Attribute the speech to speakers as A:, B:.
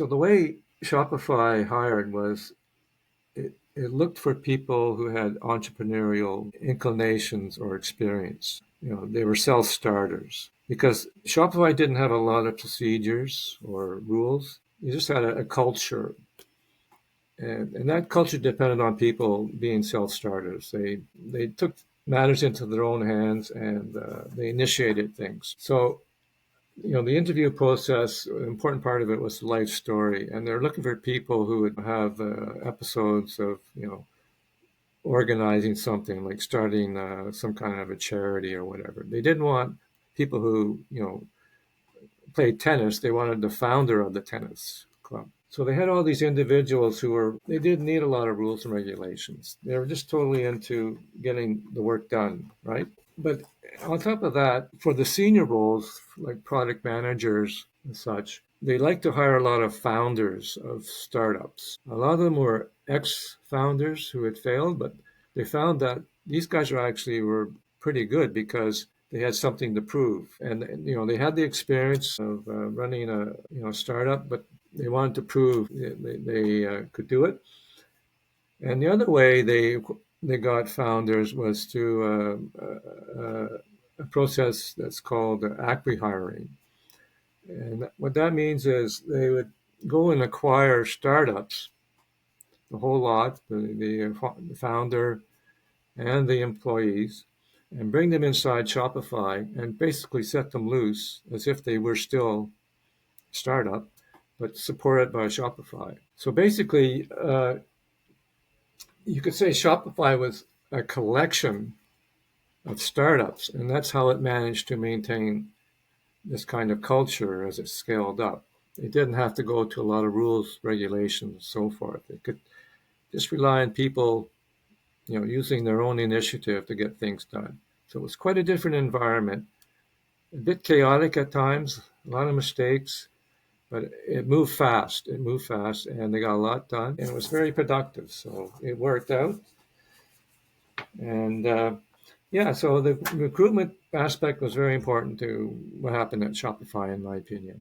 A: So the way Shopify hired was it looked for people who had entrepreneurial inclinations or experience. They were self-starters because Shopify didn't have a lot of procedures or rules. You just had a culture, and that culture depended on people being self-starters. They took matters into their own hands and they initiated things. So the interview process, an important part of it was the life story, and they're looking for people who would have episodes of organizing something like starting some kind of a charity or whatever. They didn't want people who played tennis. They wanted the founder of the tennis club. So they had all these individuals they didn't need a lot of rules and regulations. They were just totally into getting the work done, right? But on top of that, for the senior roles, like product managers and such, they like to hire a lot of founders of startups. A lot of them were ex-founders who had failed, but they found that these guys were pretty good because they had something to prove, and they had the experience of running a startup, but they wanted to prove they could do it. And the other way they got founders was through a process that's called acqui-hiring. And what that means is they would go and acquire startups, the whole lot, the founder and the employees, and bring them inside Shopify and basically set them loose as if they were still a startup, but supported by Shopify. So basically, you could say Shopify was a collection of startups, and that's how it managed to maintain this kind of culture as it scaled up. It didn't have to go to a lot of rules, regulations, and so forth. It could just rely on people, using their own initiative to get things done. So it was quite a different environment, a bit chaotic at times, a lot of mistakes, but it moved fast. It moved fast, and they got a lot done, and it was very productive. So it worked out. And so the recruitment aspect was very important to what happened at Shopify, in my opinion.